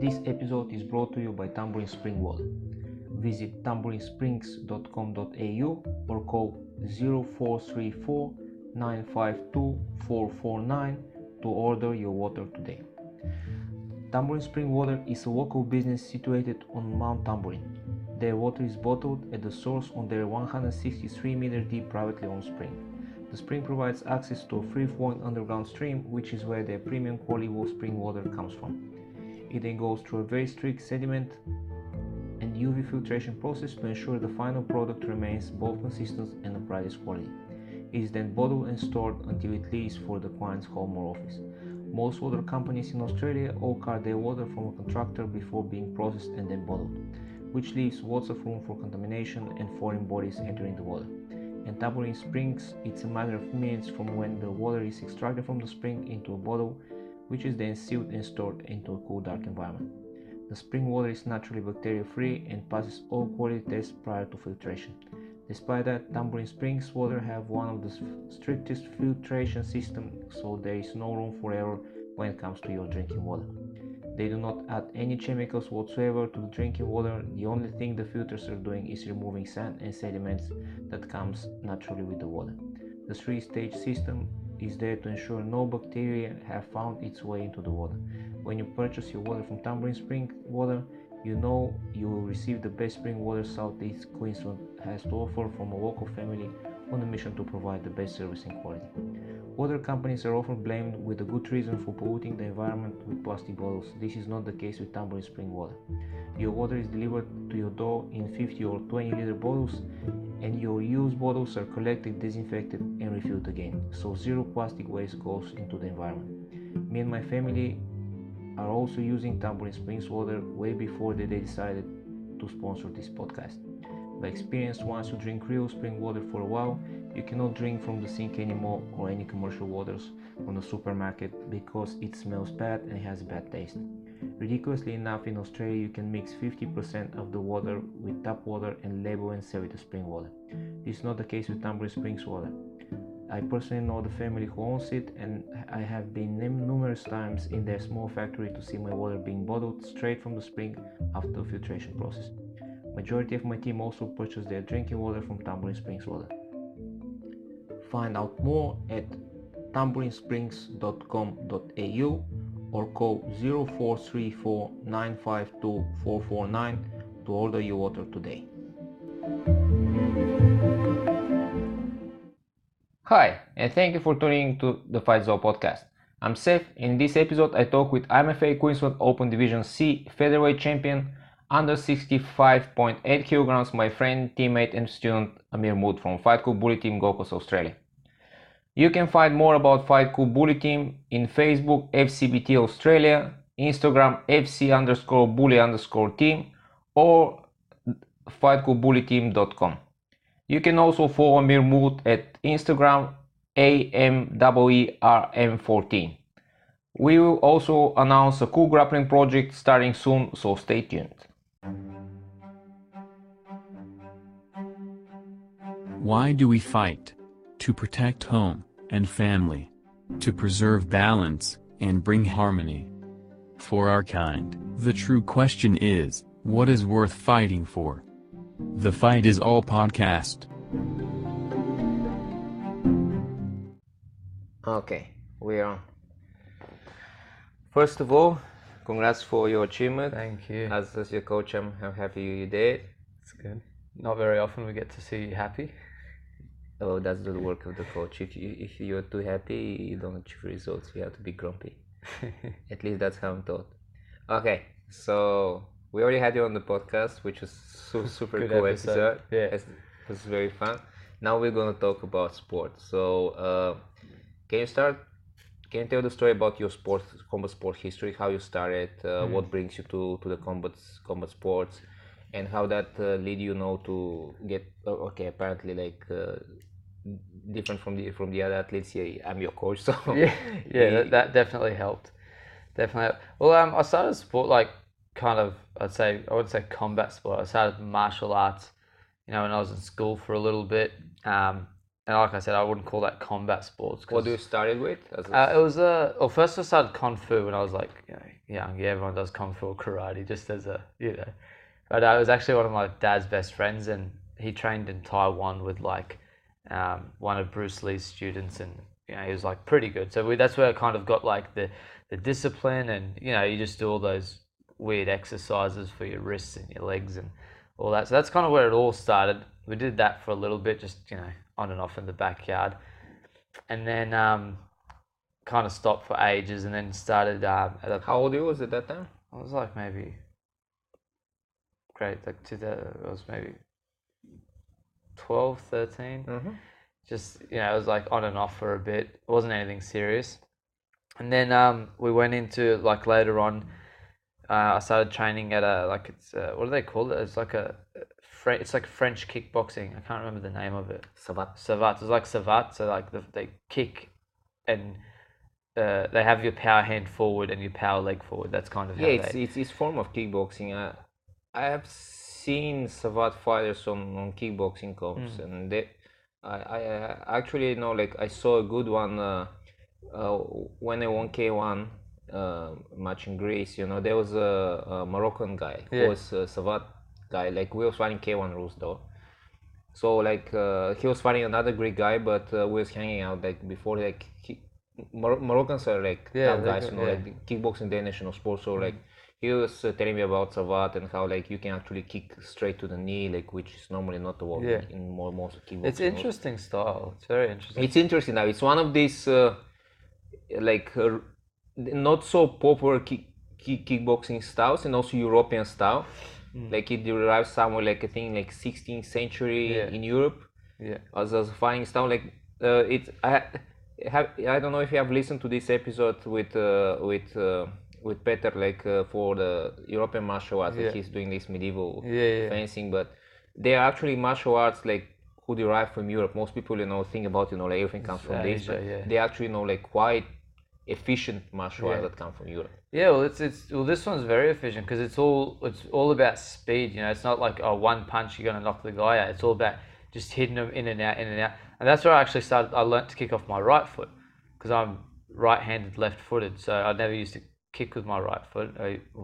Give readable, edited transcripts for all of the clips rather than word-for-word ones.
This episode is brought to you by Tambourine Spring Water. Visit tambourinSprings.com.au or call 0434 952 449 to order your water today. Tambourine Spring Water is a local business situated on Mount Tambourine. Their water is bottled at the source on their 163-meter deep privately owned spring. The spring provides access to a free-flowing underground stream, which is where their premium quality spring water comes from. It then goes through a very strict sediment and UV filtration process to ensure the final product remains both consistent and of brightest quality. It is then bottled and stored until it leaves for the client's home or office. Most water companies in Australia all cart their water from a contractor before being processed and then bottled, which leaves lots of room for contamination and foreign bodies entering the water. In Tambourine Springs, it's a matter of minutes from when the water is extracted from the spring into a bottle, which is then sealed and stored into a cool, dark environment. The spring water is naturally bacteria-free and passes all quality tests prior to filtration. Despite that, Tambourine Springs water have one of the strictest filtration systems, so there is no room for error when it comes to your drinking water. They do not add any chemicals whatsoever to the drinking water. The only thing the filters are doing is removing sand and sediments that comes naturally with the water. The three-stage system is there to ensure no bacteria have found its way into the water. When you purchase your water from Tambourine Spring Water, you know you will receive the best spring water Southeast Queensland has to offer from a local family on a mission to provide the best service and quality. Water companies are often blamed with a good reason for polluting the environment with plastic bottles. This is not the case with Tambourine Spring Water. Your water is delivered to your door in 50 or 20 liter bottles, and your used bottles are collected, disinfected and refilled again, so zero plastic waste goes into the environment. Me and my family are also using Tambourine Springs water way before they decided to sponsor this podcast. By experience, once you drink real spring water for a while, you cannot drink from the sink anymore or any commercial waters from the supermarket because it smells bad and has a bad taste. Ridiculously enough, in Australia you can mix 50% of the water with tap water and label and sell it as spring water. This is not the case with Tambourine Springs water. I personally know the family who owns it, and I have been numerous times in their small factory to see my water being bottled straight from the spring after the filtration process. Majority of my team also purchase their drinking water from Tambourine Springs Water. Find out more at tambourinSprings.com.au or call 0434 952 449 to order your water today. Hi, and thank you for tuning to the Fight Zone podcast. I'm Seth. In this episode, I talk with IMMAFA Queensland Open Division C Featherweight champion, under 65.8 kilograms, my friend, teammate and student Ameer Mood from Fight Club Bully Team Gold Coast, Australia. You can find more about Fight Club Bully Team in Facebook FCBT Australia, Instagram FC_bully_team or fightclubbullyteam.com. You can also follow Ameer Mood at Instagram AMEERM14. We will also announce a cool grappling project starting soon, so stay tuned. Why do we fight? To protect home and family. To preserve balance and bring harmony. For our kind, the true question is, what is worth fighting for? The Fight Is All podcast. Okay, we're on. First of all, congrats for your achievement. Thank you. As your coach, I'm happy you did. It's good. Not very often we get to see you happy. Oh, that's the work of the coach. If you're too happy, you don't achieve results. You have to be grumpy. At least that's how I'm taught. Okay, so we already had you on the podcast, which was super Good cool episode. Yeah. It was very fun. Now we're gonna talk about sports. So, can you tell the story about your combat sport history? How you started? What brings you to the combat sports, and how that lead you know to get apparently different from the other athletes. Yeah, I'm your coach, so that definitely helped. Well, I started sport I wouldn't say combat sport. I started martial arts, when I was in school for a little bit. And like I said, I wouldn't call that combat sports. What do you started with? It was well, first I started Kung Fu when I was like, young. Yeah, everyone does Kung Fu or karate just as a, But it was actually one of my dad's best friends, and he trained in Taiwan with like one of Bruce Lee's students, and he was like pretty good. So that's where I kind of got like the discipline, and you just do all those weird exercises for your wrists and your legs and all that. So that's kind of where it all started. We did that for a little bit, just on and off in the backyard, and then kind of stopped for ages, and then started at How old you was at that time? I was like maybe it was maybe 12, 13. Mm-hmm. Just it was like on and off for a bit. It wasn't anything serious, and then we went into like later on. I started training at what do they call it? It's like it's like French kickboxing. I can't remember the name of it. Savate. It's like savate. So like they kick, and they have your power hand forward and your power leg forward. That's kind of it's form of kickboxing. I have seen savate fighters on kickboxing comps, and I actually know, like, I saw a good one when I won K1 match in Greece. There was a Moroccan guy who was a savate guy. Like, we was fighting K1 rules though, so like he was fighting another Greek guy, but we was hanging out like before. Like Moroccans are like tough guys, like kickboxing their national sport. So like he was telling me about savate and how like you can actually kick straight to the knee, like, which is normally not the work in most kickboxing. It's interesting style. It's very interesting. It's interesting now. It's one of these not so popular kickboxing styles, and also European style. Like it derives somewhere, like I think like 16th century in Europe. As a fighting style. Like I don't know if you have listened to this episode with Peter, like for the European martial arts. Like he's doing this medieval fencing, but they are actually martial arts like who derive from Europe. Most people think about like everything comes from this, but they actually like quite efficient martial arts that come from Europe. Well, this one's very efficient because it's all about speed. It's not like one punch you're gonna knock the guy out. It's all about just hitting them in and out, and that's where I actually started. I learnt to kick off my right foot because I'm right-handed, left-footed. So I never used to kick with my right foot.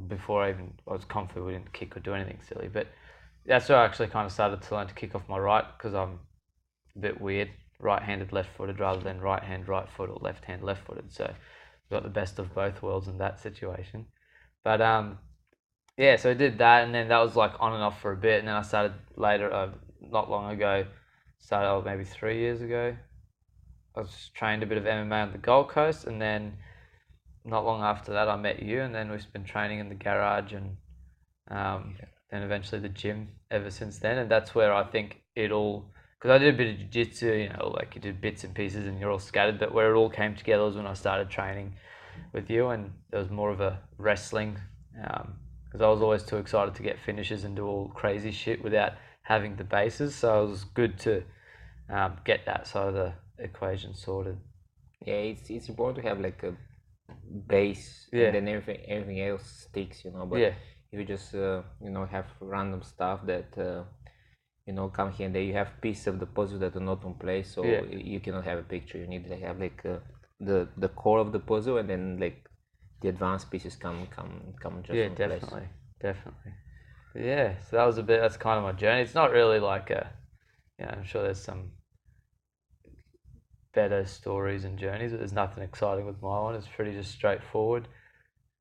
Before I was Kung Fu, we didn't kick or do anything silly. But that's where I actually kind of started to learn to kick off my right because I'm a bit weird, right-handed, left-footed rather than right hand, right foot, or left hand, left-footed. So got the best of both worlds in that situation. But so I did that, and then that was like on and off for a bit, and then I started later, not long ago, maybe 3 years ago, I was trained a bit of MMA on the Gold Coast, and then not long after that I met you, and then we've been training in the garage, and then eventually the gym ever since then. And that's where I think it all, because I did a bit of jiu-jitsu, like you did bits and pieces and you're all scattered, but where it all came together was when I started training with you, and there was more of a wrestling, because I was always too excited to get finishes and do all crazy shit without having the bases. So it was good to get that side of the equation sorted. Yeah, it's important to have like a base, and then everything else sticks, but if you just have random stuff that come here and there, you have pieces of the puzzle that are not in place, so you cannot have a picture. You need to have like the core of the puzzle, and then like the advanced pieces come just in place. Definitely. So that's kind of my journey. It's not really like I'm sure there's some better stories and journeys, but there's nothing exciting with my one. It's pretty just straightforward,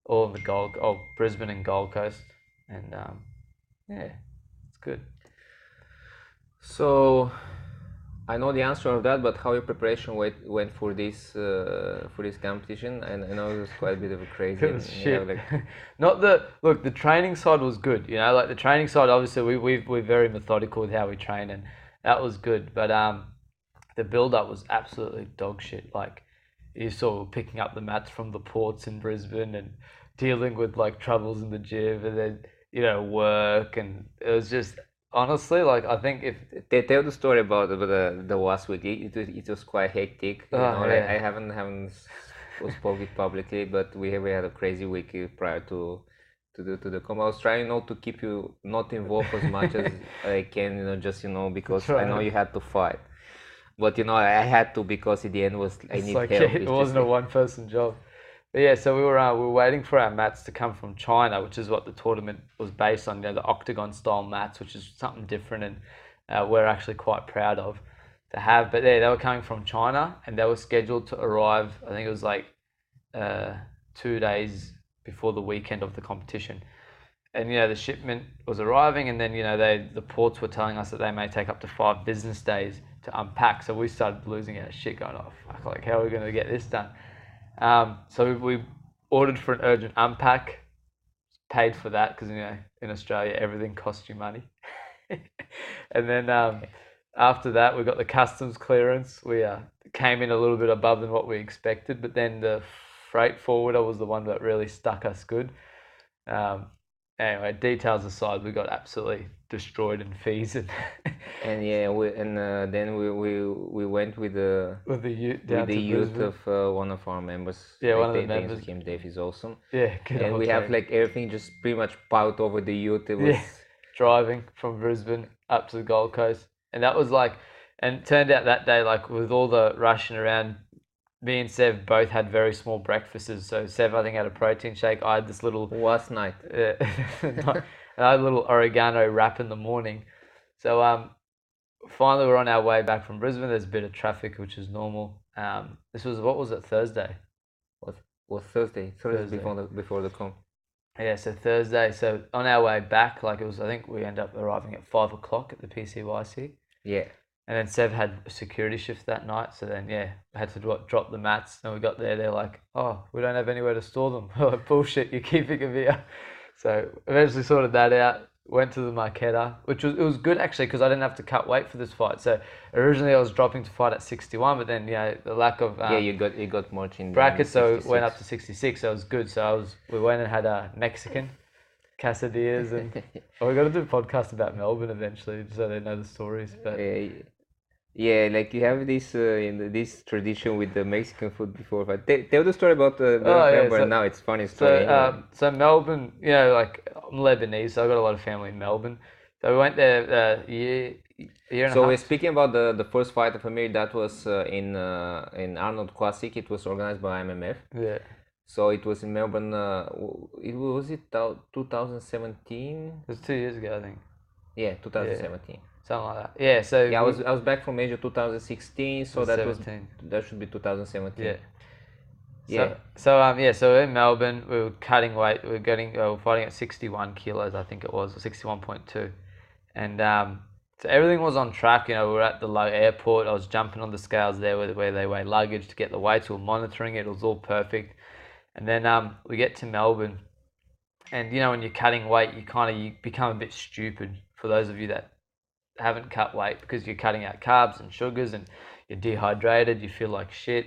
all in the Brisbane and Gold Coast, and it's good. So I know the answer of that, but how your preparation went for this competition? And I know it was quite a bit of a crazy. It was shit. The training side was good. Like the training side, obviously we're very methodical with how we train, and that was good. But the build up was absolutely dog shit. Like you saw picking up the mats from the ports in Brisbane and dealing with like troubles in the gym, and then work, and it was just. Honestly, like I think if they tell the story about the last week, it was quite hectic. Like I haven't spoken it publicly, but we had a crazy week prior to the comp. I was trying not to keep you not involved as much as I can, just because I know you had to fight. But I had to because in the end I It's need like help. it wasn't a one-person job. But yeah, so we were waiting for our mats to come from China, which is what the tournament was based on. The octagon style mats, which is something different, and we're actually quite proud of to have. But yeah, they were coming from China, and they were scheduled to arrive. I think it was like 2 days before the weekend of the competition. And the shipment was arriving, and then the ports were telling us that they may take up to 5 business days to unpack. So we started losing our shit, going, "Oh fuck! Like, how are we going to get this done?" So we ordered for an urgent unpack, paid for that because in Australia everything costs you money. And then after that we got the customs clearance. We came in a little bit above than what we expected, but then the freight forwarder was the one that really stuck us good. Anyway, details aside, we got absolutely destroyed in fees and then we went with the ute down to youth Brisbane. of one of our members. Yeah, one of the thanks members. to him, Dave is awesome. Yeah, good. And we have like everything just pretty much piled over the ute. It was driving from Brisbane up to the Gold Coast, and that was like, and it turned out that day, like with all the rushing around, me and Sev both had very small breakfasts. So Sev, I think, had a protein shake. I had this little last night. I had a little oregano wrap in the morning. So finally we're on our way back from Brisbane. There's a bit of traffic, which is normal. This was, what was it, Thursday? Was Thursday before the comp. Yeah, so Thursday. So on our way back, like it was, I think we ended up arriving at 5 o'clock at the PCYC. Yeah. And then Sev had a security shift that night. So then, we had to drop the mats. And we got there, they're like, "Oh, we don't have anywhere to store them." We're like, "Bullshit, you're keeping them here." So eventually sorted that out. Went to the Marquetta, it was good actually because I didn't have to cut weight for this fight. So originally I was dropping to fight at 61, but then the lack of you got more in brackets, so it went up to 66. So it was good. So we went and had a Mexican quesadillas, and we got to do a podcast about Melbourne eventually, so they know the stories. But like you have this this tradition with the Mexican food before. But tell the story about Melbourne now. It's funny story. So Melbourne, like I'm Lebanese, so I got a lot of family in Melbourne. So we went there year and a half. So we're speaking about the first fight of Ameer. That was in Arnold Classic. It was organized by IMMAFA. Yeah. So it was in Melbourne. Was it 2017? It was 2 years ago, I think. Yeah, 2017. Yeah. Something like that. Yeah. So I was back from Asia 2016. So that 17. that should be 2017. Yeah. Yeah. So in Melbourne, we were cutting weight. We were fighting at 61 kilos, I think it was, or 61.2, and so everything was on track. We were at the airport. I was jumping on the scales there where they weigh luggage to get the weights. We were monitoring it. It was all perfect, and then we get to Melbourne, and when you're cutting weight, you become a bit stupid. For those of you that haven't cut weight, because you're cutting out carbs and sugars, and you're dehydrated. You feel like shit.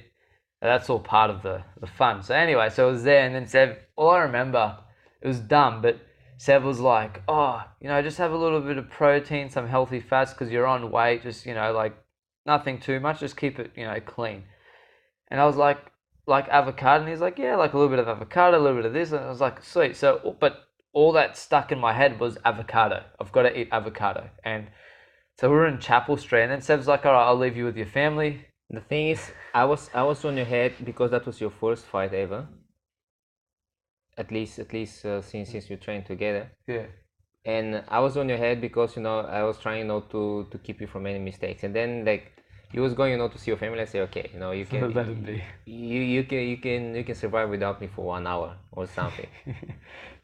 That's all part of the fun. So anyway, so I was there, and then Sev, all I remember, it was dumb, but Sev was like, "Oh, just have a little bit of protein, some healthy fats, because you're on weight, just, like nothing too much, just keep it, clean." And I was like avocado, and he's like, "Yeah, like a little bit of avocado, a little bit of this," and I was like, sweet. So, but all that stuck in my head was avocado. I've got to eat avocado. And so we were in Chapel Street, and then Sev's like, "All right, I'll leave you with your family." The thing is, I was on your head because that was your first fight ever. At least since you trained together. Yeah. And I was on your head because I was trying to keep you from any mistakes. And then like you was going to see your family. I say, okay, you can let him be. You can survive without me for 1 hour or something.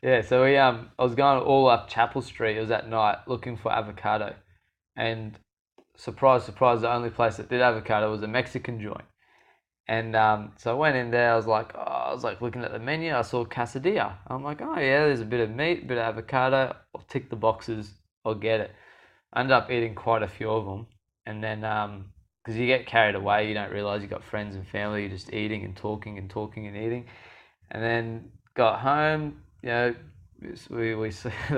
Yeah. So I was going all up Chapel Street. It was at night looking for avocado, and surprise, surprise, the only place that did avocado was a Mexican joint. And so I went in there. I was like looking at the menu. I saw quesadilla. I'm like, "Oh yeah, there's a bit of meat, a bit of avocado. I'll tick the boxes. I'll get it." I ended up eating quite a few of them, and then because you get carried away, you don't realize you got friends and family. You're just eating and talking and talking and eating, and then got home. The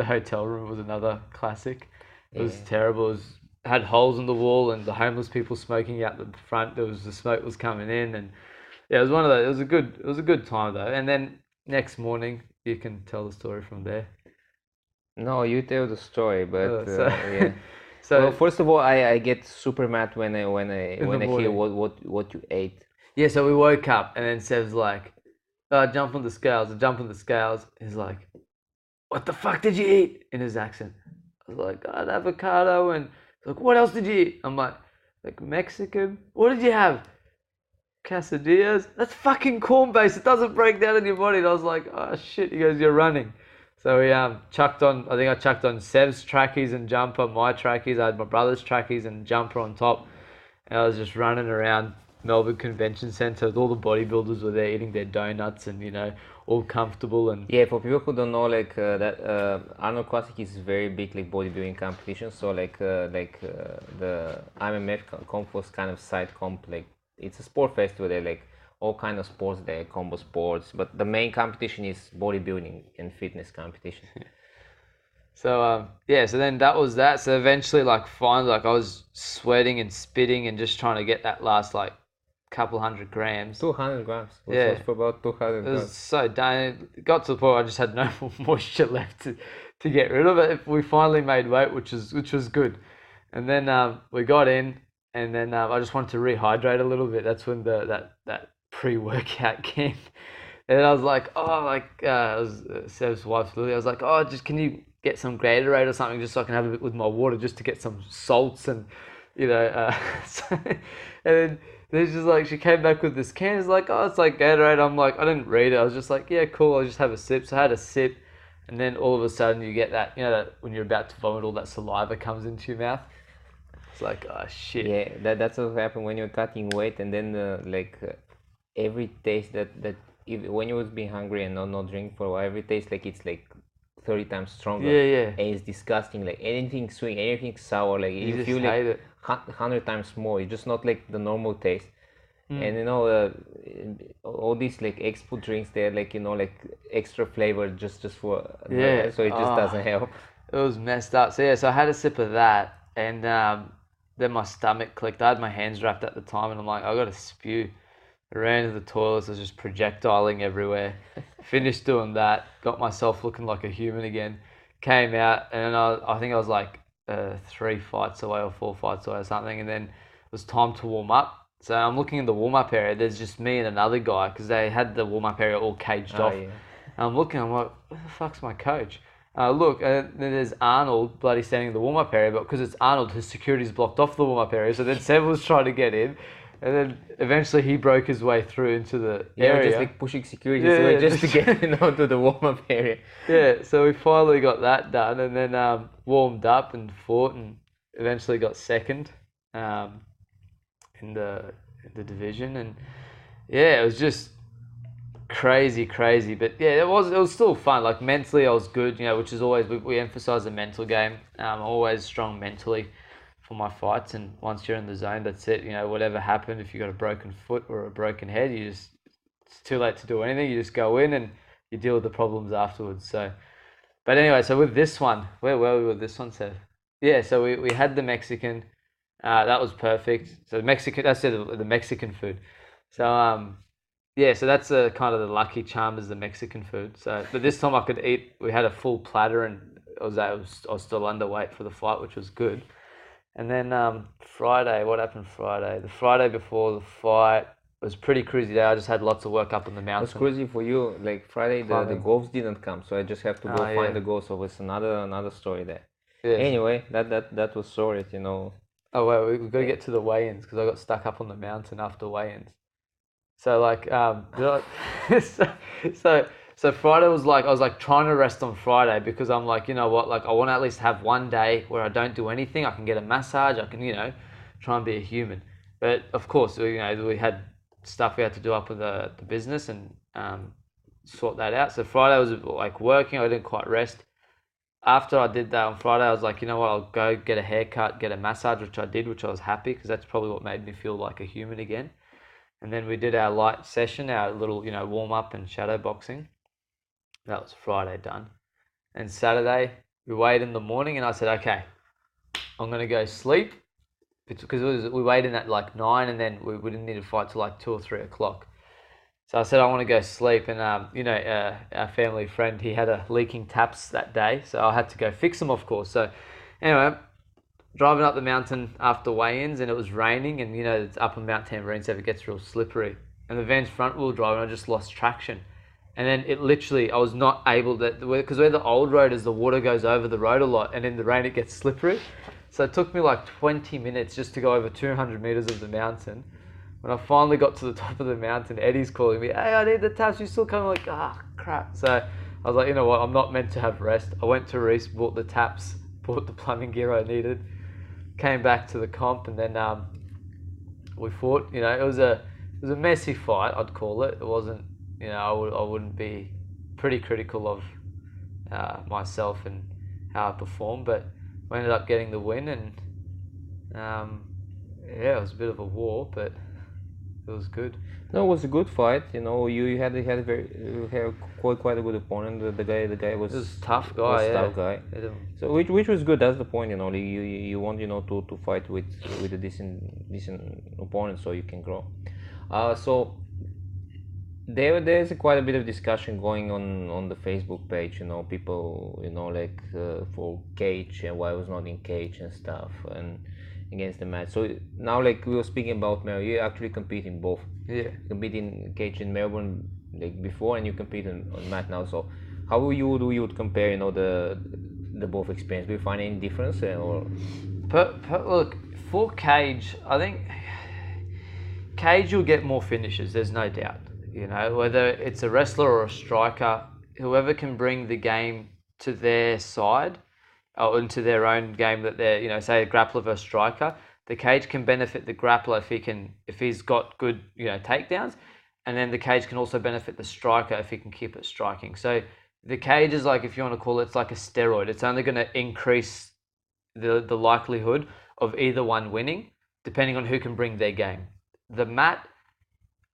hotel room was another classic. It was terrible. Had holes in the wall, and the homeless people smoking out the front. The smoke was coming in, and it was one of those. It was a good time though. And then next morning, you can tell the story from there. No, you tell the story, but So Well, first of all, I get super mad when I hear morning. what you ate. yeah, so we woke up and then Seb's like, jump on the scales. I jump on the scales. He's like, what the fuck did you eat? In his accent. I was like, an avocado. And he's like, what else did you eat? I'm like Mexican. What did you have? Quesadillas? That's fucking corn based. It doesn't break down in your body. And I was like, oh shit. He goes, you're running. So we chucked on, I think I chucked on Sev's trackies and jumper, my trackies. I had my brother's trackies and jumper on top. And I was just running around Melbourne Convention Centre. All the bodybuilders were there eating their donuts and, all comfortable. And Yeah, for people who don't know, Arnold Classic is very big like bodybuilding competition. So the IMMAFA comp was kind of side comp. Like it's a sport festival. There like all kind of sports there, combo sports. But the main competition is bodybuilding and fitness competition. so, so then that was that. So eventually, finally, I was sweating and spitting and just trying to get that last, couple 100 grams. 200 grams. Yeah. Was for about 200 It was grams. so done. It got to the point where I just had no more moisture left to get rid of it. We finally made weight, which was good. And then we got in, and then I just wanted to rehydrate a little bit. That's when that pre-workout came. And I was like, it was Seb's wife, Lily. I was like, just can you get some Gatorade or something just so I can have a bit with my water just to get some salts and, and then she's like, she came back with this can. It's like, it's like Gatorade. I'm like, I didn't read it. I was just like, yeah, cool. I'll just have a sip. So I had a sip, and then all of a sudden you get that, that when you're about to vomit, all that saliva comes into your mouth. It's like, oh shit. Yeah, that's what happens when you're cutting weight, and then every taste when you was being hungry and not drink for a while, every taste like it's like 30 times stronger. Yeah. And it's disgusting. Like anything sweet, anything sour, like You you just feel hate like it. 100 times more. It's just not like the normal taste. And all these like expo drinks, they're like like extra flavor just for so it just doesn't help. It was messed up. So I had a sip of that, and then my stomach clicked. I had my hands wrapped at the time, and I'm like, I gotta spew. I ran to the toilets. I was just projectiling everywhere. Finished doing that. Got myself looking like a human again. Came out, and I think I was like 3 fights away or 4 fights away or something. And then it was time to warm up. So I'm looking in the warm-up area. There's just me and another guy because they had the warm-up area all caged off. Yeah. And I'm looking. I'm like, where the fuck's my coach? Look, then there's Arnold bloody standing in the warm-up area, but because it's Arnold, his security's blocked off the warm-up area. So then Seb was trying to get in, and then eventually he broke his way through into the area. Just like pushing security away just to get to the warm-up area. Yeah, so we finally got that done, and then warmed up and fought, and eventually got second in the division, and yeah, it was just crazy, but yeah, it was still fun. Like mentally, I was good, which is always we emphasize the mental game. I'm always strong mentally for my fights, and once you're in the zone, that's it. Whatever happened, if you got a broken foot or a broken head, it's too late to do anything. You just go in and you deal with the problems afterwards. So, but anyway, so with this one, where were we with this one, Seth? Yeah, so we had the Mexican. That was perfect. So that's the Mexican food. So so that's kind of the lucky charm is the Mexican food. So, but this time I could eat. We had a full platter, and I was still underweight for the fight, which was good. And then Friday, what happened Friday? The Friday before the fight was pretty crazy day. I just had lots of work up in the mountain. It was crazy for you. Like Friday, the goals didn't come, so I just have to go find the goals. So it's another story there. Yeah. Anyway, that was sorted, Oh wait, we've got to get to the weigh-ins because I got stuck up on the mountain after weigh-ins. So so Friday was I was trying to rest on Friday because I'm like, you know what, I want to at least have one day where I don't do anything. I can get a massage. I can, try and be a human. But of course, we had stuff we had to do up with the business and sort that out. So Friday was working. I didn't quite rest. After I did that on Friday, I was like, you know what, I'll go get a haircut, get a massage, which I did, which I was happy because that's probably what made me feel like a human again. And then we did our light session, our little, warm up and shadow boxing. That was Friday done. And Saturday, we weighed in the morning and I said, okay, I'm going to go sleep because we weighed in at 9 and then we didn't need to fight till 2 or 3 o'clock. So I said, I want to go sleep. And, our family friend, he had a leaking taps that day. So I had to go fix them, of course. So anyway, driving up the mountain after weigh-ins, and it was raining, and you know it's up on Mount Tambourine, so it gets real slippery. And the van's front wheel drive, and I just lost traction. And then it literally, I was not able to, because where the old road is, the water goes over the road a lot, and in the rain it gets slippery. So it took me like 20 minutes just to go over 200 meters of the mountain. When I finally got to the top of the mountain, Eddie's calling me, hey, I need the taps, you still coming? Like, crap. So I was like, you know what, I'm not meant to have rest. I went to Reese, bought the taps, bought the plumbing gear I needed, came back to the comp, and then we fought. You know, it was a messy fight, I'd call it. It wasn't, you know, I wouldn't be pretty critical of myself and how I performed, but we ended up getting the win, and yeah, it was a bit of a war, but it was good. No, it was a good fight. You know, you had quite a good opponent. The guy was. It was a tough guy. Tough guy. So which was good. That's the point. You know, you want to fight with a decent opponent so you can grow. So there's quite a bit of discussion going on the Facebook page. You know, people like for cage and why I was not in cage and stuff and against the match. So now, like we were speaking about Melbourne, you actually compete in both. Yeah. You compete in cage in Melbourne like before, and you compete on mat now. So how do you would compare the both experience? Do you find any difference or? Look, for cage, I think cage you'll get more finishes. There's no doubt. You know, whether it's a wrestler or a striker, whoever can bring the game to their side or into their own game that they're, you know, say a grappler versus striker, the cage can benefit the grappler if he's got good, you know, takedowns, and then the cage can also benefit the striker if he can keep it striking. So the cage is like, if you want to call it, it's like a steroid. It's only going to increase the likelihood of either one winning, depending on who can bring their game. The mat,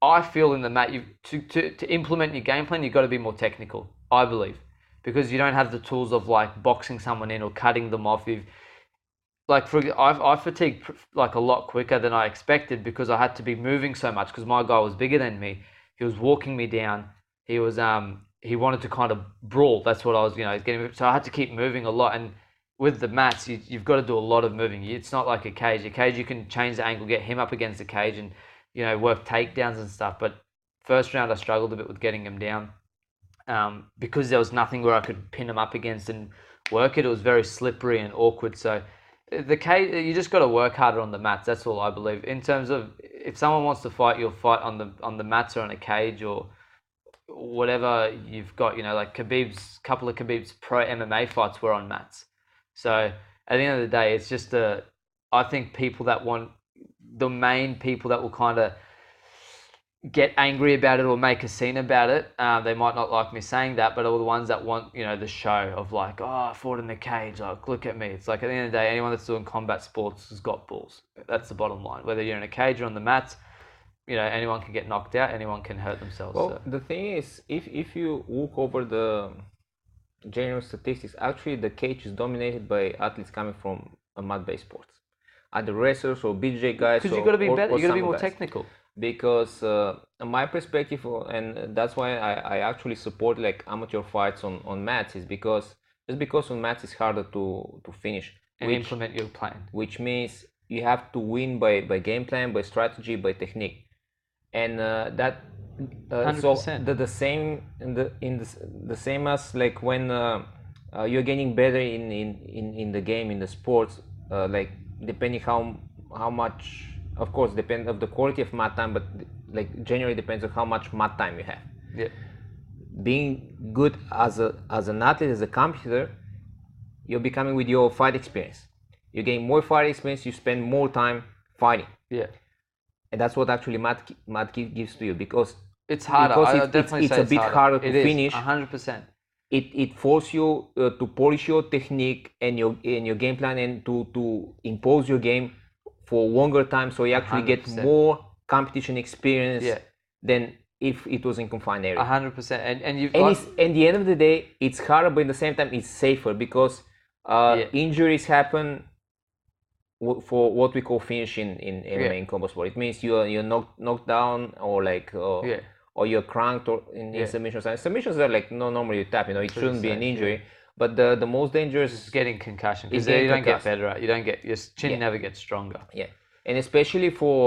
I feel in the mat, to implement your game plan, you've got to be more technical, I believe, because you don't have the tools of like boxing someone in or cutting them off. I fatigued like a lot quicker than I expected because I had to be moving so much because my guy was bigger than me. He was walking me down. He was he wanted to kind of brawl. That's what I was, you know, getting. So I had to keep moving a lot. And with the mats, you've got to do a lot of moving. It's not like a cage. A cage, you can change the angle, get him up against the cage, and you know, work takedowns and stuff. But first round, I struggled a bit with getting him down because there was nothing where I could pin him up against and work it. It was very slippery and awkward. So the cage, you just got to work harder on the mats. That's all I believe. In terms of if someone wants to fight, you'll fight on the mats or on a cage or whatever you've got. You know, like couple of Khabib's pro MMA fights were on mats. So at the end of the day, it's just I think people that want, the main people that will kind of get angry about it or make a scene about it, they might not like me saying that, but are the ones that want, you know, the show of like, oh, I fought in the cage, like, look at me. It's like, at the end of the day, anyone that's doing combat sports has got balls. That's the bottom line. Whether you're in a cage or on the mats, you know, anyone can get knocked out, anyone can hurt themselves. Well, so. The thing is, if you look over the general statistics, actually the cage is dominated by athletes coming from a mat-based sports. Either wrestlers or BJ guys. Because you've got to be better, you've got to be more technical. Because my perspective, and that's why I actually support like amateur fights on mats, is because on mats it's harder to finish and implement your plan. Which means you have to win by game plan, by strategy, by technique, and that. So the same the same as like when you're getting better in the game, in the sports, like depending how much, of course, depends of the quality of mat time, but like generally depends on how much mat time you have. Yeah. Being good as an athlete, as a competitor, you're becoming with your fight experience. You gain more fight experience. You spend more time fighting. Yeah. And that's what actually mat gives to you, because it's harder. It's a bit harder to finish. 100%. It forces you to polish your technique and your game plan, and to impose your game for longer time, so you actually 100%. Get more competition experience than if it was in confined area. 100%. And at the end of the day, it's harder, but at the same time, it's safer because injuries happen for what we call finishing in MMA in combat sport. It means you're knocked down or like or you're cranked or in submissions. And submissions are like normally you tap. You know, it shouldn't be an injury, But the most dangerous is getting concussion, because is getting you don't get concussed. better at. You don't get, your chin Yeah. never gets stronger. Yeah, and especially for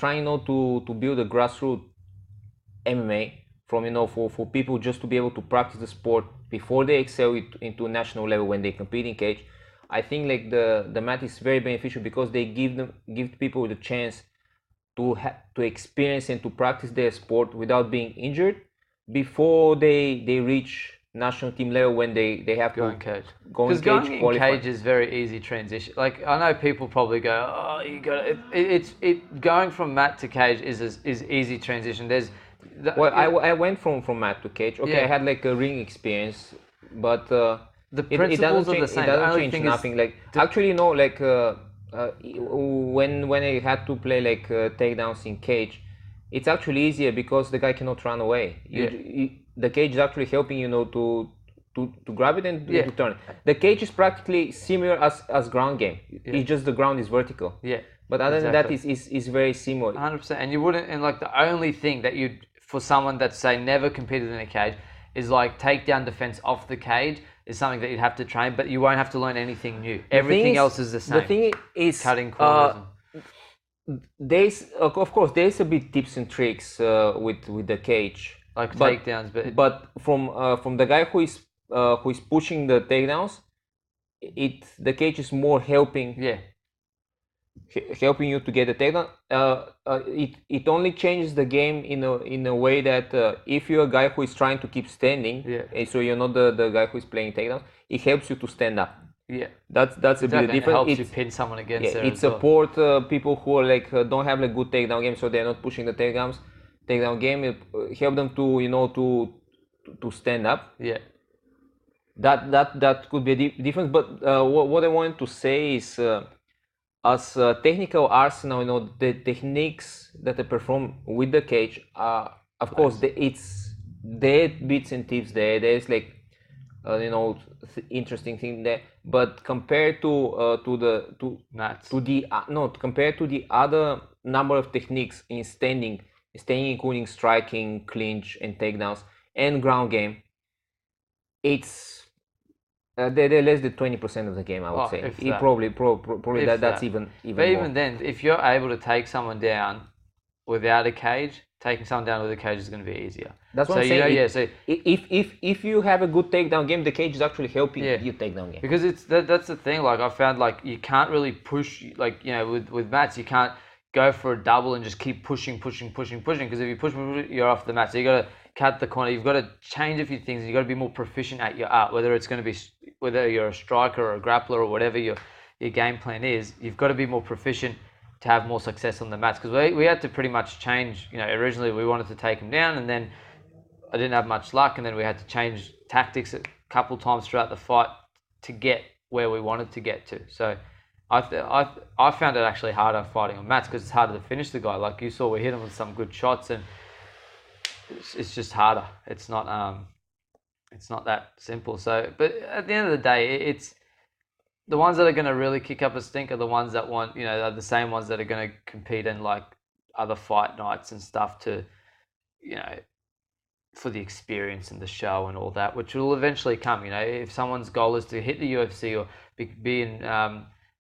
trying not to build a grassroots MMA from for people just to be able to practice the sport before they excel it into national level when they compete in cage. I think like the mat is very beneficial because they give people the chance to experience and to practice their sport without being injured before they reach national team level when they have Go to in cage. go in Because cage, going in qualify. cage is very easy transition. Like, I know people probably go, oh, you got it. Going from mat to cage is easy transition. There's Well, I went from mat to cage. Okay, Yeah. I had like a ring experience, but the it principles doesn't are the change. same. It The doesn't only change thing is nothing. Like actually, no. Like when I had to play like takedowns in cage, it's actually easier because the guy cannot run away. The cage is actually helping to grab it and to turn it. The cage is practically similar as ground game. It's just the ground is vertical. Yeah. But other than that, is very similar. 100%. And you wouldn't, and like the only thing that you'd, for someone that say never competed in a cage, is like takedown defense off the cage is something that you'd have to train, but you won't have to learn anything new. Everything else is the same. The thing is cutting corners. There's of course there's a bit tips and tricks with the cage, like takedowns, but from the guy who is pushing the takedowns, the cage is more helping helping you to get the takedown. It only changes the game in a way that if you're a guy who is trying to keep standing, so you're not the guy who is playing takedowns, it helps you to stand up. Yeah, that's a bit different. It helps you pin someone against there. It support people who are like don't have a good takedown game, so they're not pushing the takedown game. It help them to to stand up. Yeah, that could be a difference. But what I wanted to say is, as technical arsenal, the techniques that I perform with the cage are, of course, it's there bits and tips there. There's like interesting thing there, but compared compared to the other number of techniques in standing including striking, clinch and takedowns and ground game, it's they're less than 20% of the game, I would say. Probably that's even but more. even then, if you're able to take someone down without a cage, taking someone down with a cage is going to be easier. That's what I'm saying. So if you have a good takedown game, the cage is actually helping you takedown game. Because that's the thing. Like, I found like you can't really push, like, with mats you can't go for a double and just keep pushing. Because if you push, you're off the mat. So you got to cut the corner. You've got to change a few things. You got to be more proficient at your art. Whether you're a striker or a grappler or whatever your game plan is, you've got to be more proficient to have more success on the mats. Because we had to pretty much change. Originally we wanted to take him down, and then I didn't have much luck, and then we had to change tactics a couple times throughout the fight to get where we wanted to get to. So I found it actually harder fighting on mats because it's harder to finish the guy. Like you saw, we hit him with some good shots, and it's just harder. It's not that simple. So, but at the end of the day, it's the ones that are going to really kick up a stink are the ones that want, are the same ones that are going to compete in like other fight nights and stuff to, for the experience and the show and all that, which will eventually come. If someone's goal is to hit the UFC or be in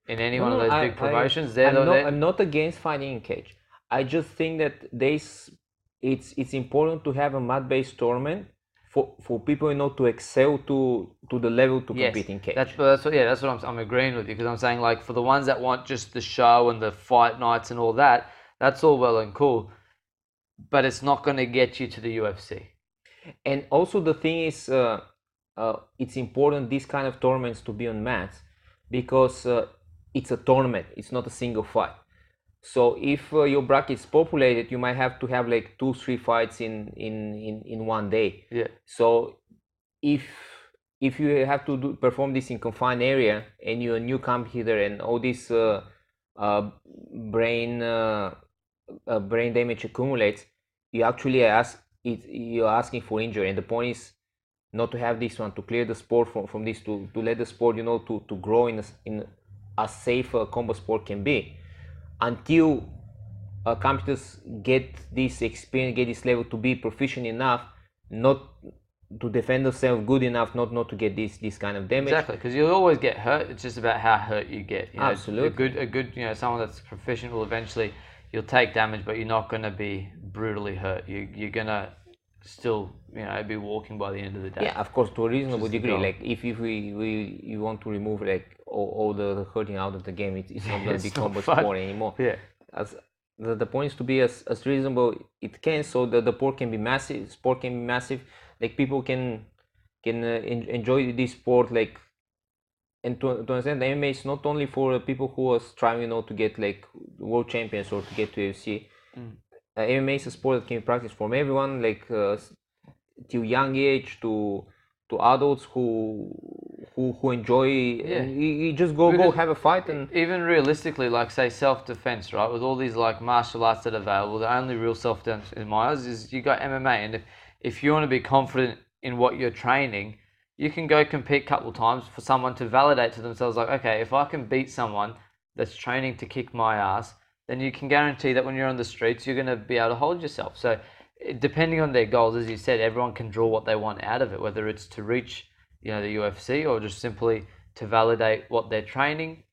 any one of those big promotions, I'm not against fighting in cage. I just think that it's important to have a mat-based tournament for people to excel to the level to compete in cage. That's what I'm agreeing with you, because I'm saying, like, for the ones that want just the show and the fight nights and all that, that's all well and cool, but it's not going to get you to the UFC. And also the thing is, it's important these kind of tournaments to be on mats because it's a tournament. It's not a single fight. So if your bracket is populated, you might have to have like 2-3 fights in one day. Yeah. So if you have to perform this in confined area and you're a new competitor and all this brain damage accumulates, you're asking for injury. And the point is not to have this one, to clear the sport from this, to let the sport to grow in as safe a combat sport can be. Until competitors get this experience, get this level to be proficient enough, not defend themselves good enough not to get this kind of damage. Exactly, because you'll always get hurt. It's just about how hurt you get. You know, Absolutely. a good, someone that's proficient will eventually, you'll take damage, but you're not going to be brutally hurt. You're going to still, be walking by the end of the day. Yeah, of course, to a reasonable degree. goal. Like if you want to remove like all the hurting out of the game, it's not going to become a sport anymore. Yeah. As the point is to be as reasonable it can, so that the sport can be massive. Sport can be massive. Like people can enjoy this sport, like, and to understand the MMA is not only for people who are striving, to get like world champions or to get to UFC. MMA is a sport that can be practiced from everyone, like till young age to adults who enjoy. You just go have a fight. And even realistically, like say self-defense, right? With all these like martial arts that are available, the only real self-defense in my eyes is you got MMA. And if you want to be confident in what you're training, you can go compete a couple times for someone to validate to themselves, like, okay, if I can beat someone that's training to kick my ass, then you can guarantee that when you're on the streets, you're going to be able to hold yourself. So depending on their goals, as you said, everyone can draw what they want out of it, whether it's to reach, the UFC or just simply to validate what they're training.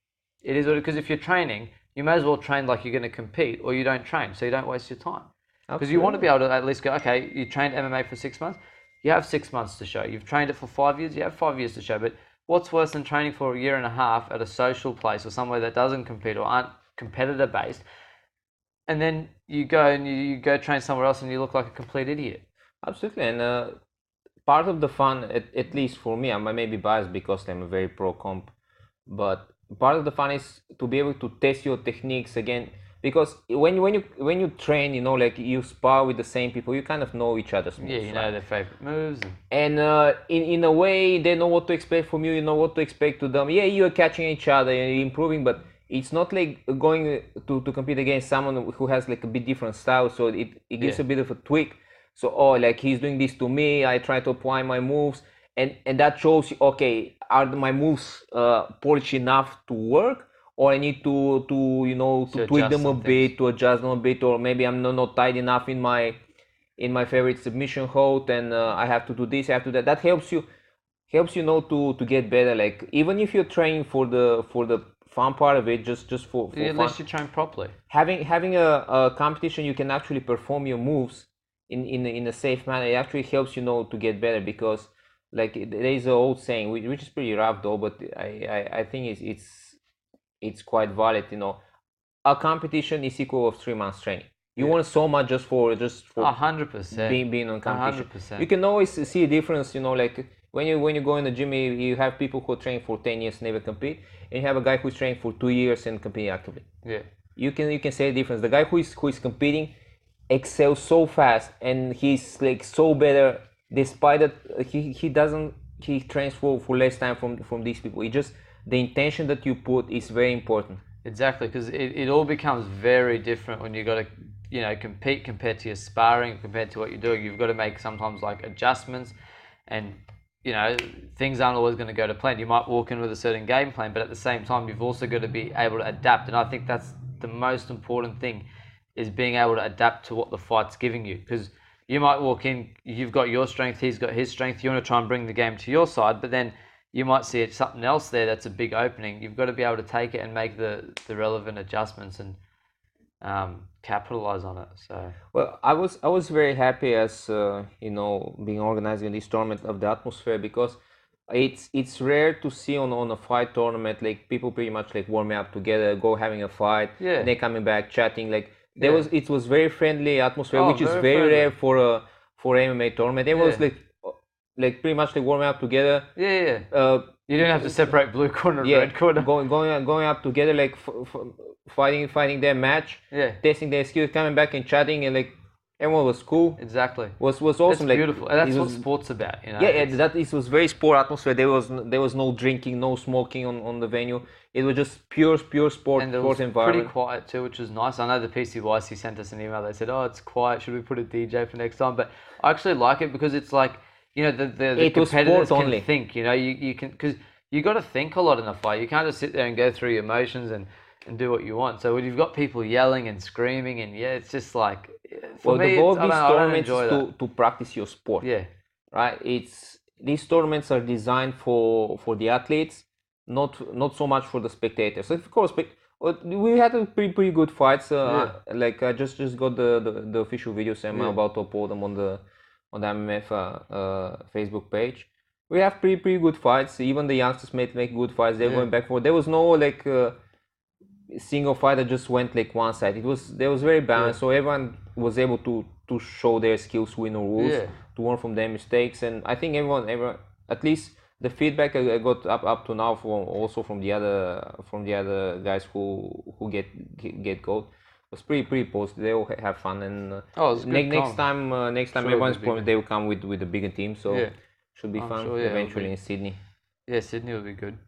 It is because if you're training, you may as well train like you're going to compete, or you don't train, so you don't waste your time. Because you want to be able to at least go, okay, you trained MMA for 6 months, you have 6 months to show. You've trained it for 5 years, you have 5 years to show. But what's worse than training for a year and a half at a social place or somewhere that doesn't compete or aren't competitor based, and then you go train somewhere else and you look like a complete idiot? Absolutely. And part of the fun, at least for me, I may be biased because I'm a very pro comp, but part of the fun is to be able to test your techniques again. Because when you train, like you spar with the same people, you kind of know each other's moves. Yeah, you know their favorite moves. And in a way, they know what to expect from you. You know what to expect to them. Yeah, you are catching each other and improving, but it's not like going to compete against someone who has like a bit different style. So it gives a bit of a tweak. So like he's doing this to me, I try to apply my moves, and that shows you, okay, are my moves polished enough to work? Or I need to tweak them a bit, to adjust them a bit, or maybe I'm not tight enough in my favorite submission hold, and I have to do this, I have to do that. That helps you to get better. Like even if you're training for the fun part of it, just for at fun, least you train properly. Having a competition, you can actually perform your moves in a safe manner. It actually helps to get better, because like there is an old saying which is pretty rough though, but I think it's quite valid. A competition is equal of 3 months training. You want so much just for 100% being on competition. 100%. You can always see a difference. Like when you go in the gym, you have people who train for 10 years never compete, and you have a guy who's training for 2 years and competing actively. Yeah, you can see a difference. The guy who is competing excels so fast, and he's like so better, despite that he trains for less time from these people. The intention that you put is very important. Exactly, because it all becomes very different when you got to compete compared to your sparring, compared to what you're doing. You've got to make sometimes like adjustments, and things aren't always going to go to plan. You might walk in with a certain game plan, but at the same time you've also got to be able to adapt. And I think that's the most important thing, is being able to adapt to what the fight's giving you. Because you might walk in, you've got your strength, he's got his strength, you want to try and bring the game to your side, but then you might see something else there that's a big opening. You've got to be able to take it and make the relevant adjustments and capitalize on it. So well, I was very happy as being organizing this tournament of the atmosphere, because it's rare to see on a fight tournament like people pretty much like warming up together, go having a fight, and then coming back chatting. Like it was very friendly atmosphere, which is very rare for MMA tournament. It was like pretty much like warming up together. You didn't have to separate blue corner and red corner. Going up together, like fighting their match, testing their skills, coming back and chatting, and like everyone was cool. Exactly. Was awesome. It's like beautiful, and that's what sport's about. It was very sport atmosphere. There was no drinking, no smoking on the venue. It was just pure sport, and it was pretty quiet too, which was nice. I know the PCYC sent us an email. They said, "Oh, it's quiet. Should we put a DJ for next time?" But I actually like it, because it's like, the competitors can think. You can, because you got to think a lot in a fight. You can't just sit there and go through your emotions and do what you want. So when you've got people yelling and screaming, and it's just like, for me, the goal of these tournaments is to practice your sport. right? These tournaments are designed for the athletes, not so much for the spectators. Of course, we had a pretty good fights. Like I just got the official videos. I'm about to upload them on the IMMAFA Facebook page. We have pretty good fights. Even the youngsters make good fights. They're going back and forth. There was no like single fight that just went like one side. There was very balanced, so everyone was able to show their skills, win or lose, to learn from their mistakes. And I think everyone at least the feedback I got up to now from the other guys who get gold was pretty positive. They all have fun, and next time everyone's promised they will come with a bigger team, so should be fun eventually in Sydney. Yeah, Sydney will be good.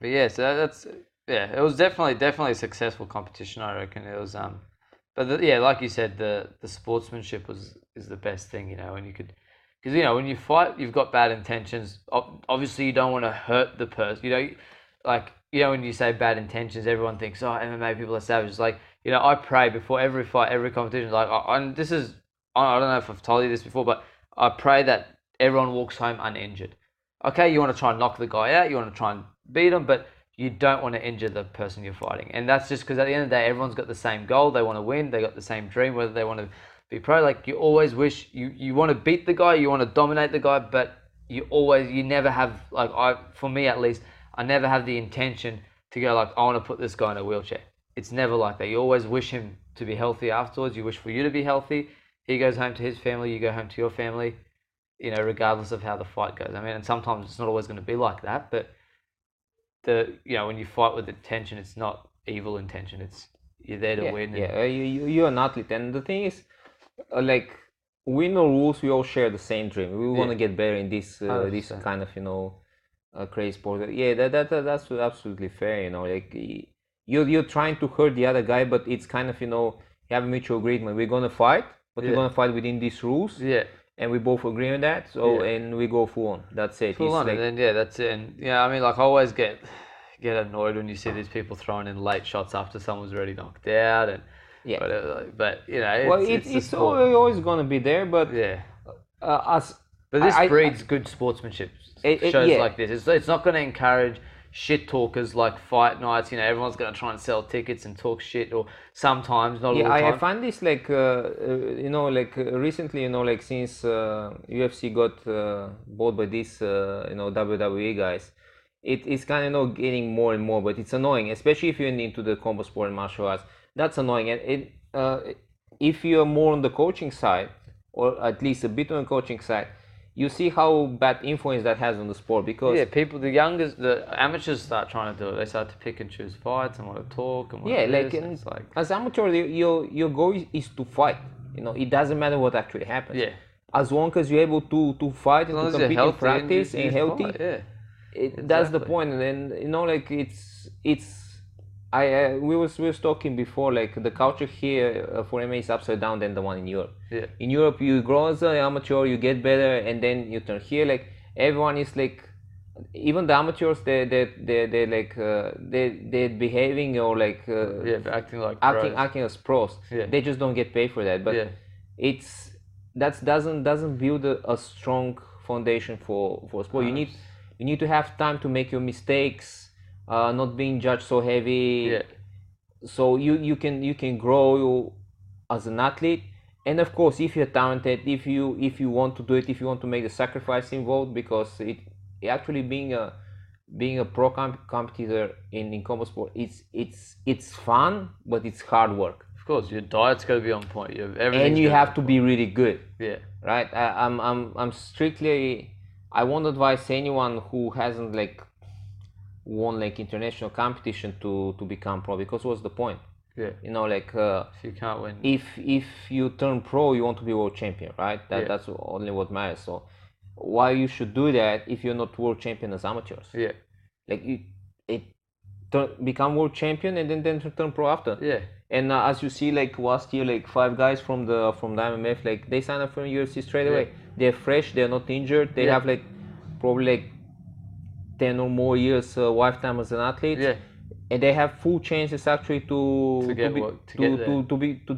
But yeah, so that's it was definitely a successful competition, I reckon. It was but like you said, the sportsmanship is the best thing, you know, and you could, because you know when you fight, you've got bad intentions. Obviously, you don't want to hurt the person. You know, like when you say bad intentions, everyone thinks, oh, MMA people are savages. Like, you know, I pray before every fight, every competition. Like, I don't know if I've told you this before, but I pray that everyone walks home uninjured. Okay, you want to try and knock the guy out, you want to try and beat him, but you don't want to injure the person you're fighting. And that's just because at the end of the day, everyone's got the same goal. They want to win. They got the same dream, whether they want to be pro. Like, you always wish you want to beat the guy, you want to dominate the guy, but you never have, like, for me at least, I never have the intention to go like, I want to put this guy in a wheelchair. It's never like that. You always wish him to be healthy afterwards. You wish for you to be healthy. He goes home to his family, you go home to your family, you know, regardless of how the fight goes. I mean, and sometimes it's not always going to be like that, but when you fight with intention, it's not evil intention. It's you're there to win. You're an athlete, and the thing is, like, win or lose, we all share the same dream. We want to get better in this this kind of crazy sport. Yeah, that's absolutely fair. You know, like you're trying to hurt the other guy, but it's kind of, you have a mutual agreement. We're gonna fight, but we're gonna fight within these rules. Yeah. And we both agree on that, so and we go full on. That's it. Full on, like, and then that's it. And I mean, like, I always get annoyed when you see these people throwing in late shots after someone's already knocked out, and but you know, it's always gonna be there. But this breeds good sportsmanship. Shows like this, it's not going to encourage shit talkers like fight nights. You know, everyone's going to try and sell tickets and talk shit, or sometimes, not all the time. I find this like recently, like since UFC got bought by these WWE guys, it is kind of getting more and more, but it's annoying, especially if you're into the combat sport and martial arts. That's annoying. And if you're more on the coaching side, or at least a bit on the coaching side, you see how bad influence that has on the sport, because the amateurs start trying to do it. They start to pick and choose fights and want to talk and as amateur, your goal is to fight. It doesn't matter what actually happens. Yeah. As long as you're able to fight and to compete in practice and healthy, that's the point. And then we was talking before, like, the culture here for MMA is upside down than the one in Europe. Yeah. In Europe, you grow as an amateur, you get better, and then you turn here. Like, everyone is like, even the amateurs, they're behaving, or like acting as pros. Yeah. They just don't get paid for that. But that doesn't build a strong foundation for sport. You need to have time to make your mistakes. Not being judged so heavy, so you can grow as an athlete. And of course, if you're talented, if you want to do it, if you want to make the sacrifice involved, because it actually being a pro competitor in combat sport, it's fun, but it's hard work. Of course, your diet's got to be on point. And you have to be really good. Yeah. Right. I'm strictly. I won't advise anyone who hasn't won international competition to become pro, because what's the point? Yeah. If you can't win. If you turn pro, you want to be world champion, right? That's only what matters. So why you should do that if you're not world champion as amateurs? Yeah. Become world champion and then turn pro after. Yeah. And as you see, last year, 5 guys from the IMMAF, they sign up for UFC straight away. They're fresh, they're not injured, they have probably 10 or more years lifetime as an athlete, and they have full chances actually to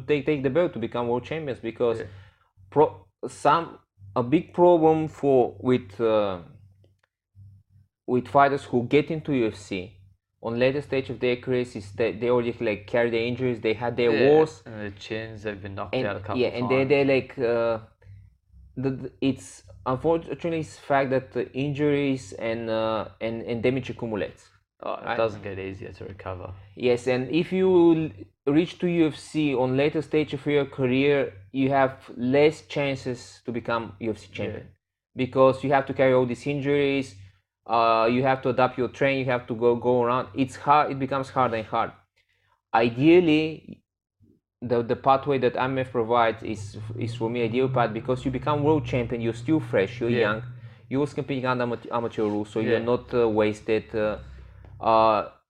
take the belt, to become world champions, because a big problem with fighters who get into UFC on later stage of their careers is that they already like carry their injuries. They had their wars, and their chins, they've been knocked and out a couple of and times. they're like it's unfortunately it's the fact that the injuries and damage accumulates. Oh, it right? doesn't get easier to recover. Yes, and if you reach to UFC on later stage of your career, you have less chances to become UFC champion because you have to carry all these injuries. You have to adapt your training. You have to go around. It's hard. It becomes harder and hard. Ideally, the pathway that IMMAFA provides is for me ideal path because you become world champion. You're still fresh. You're young. You're also competing under amateur rules, so you're not wasted.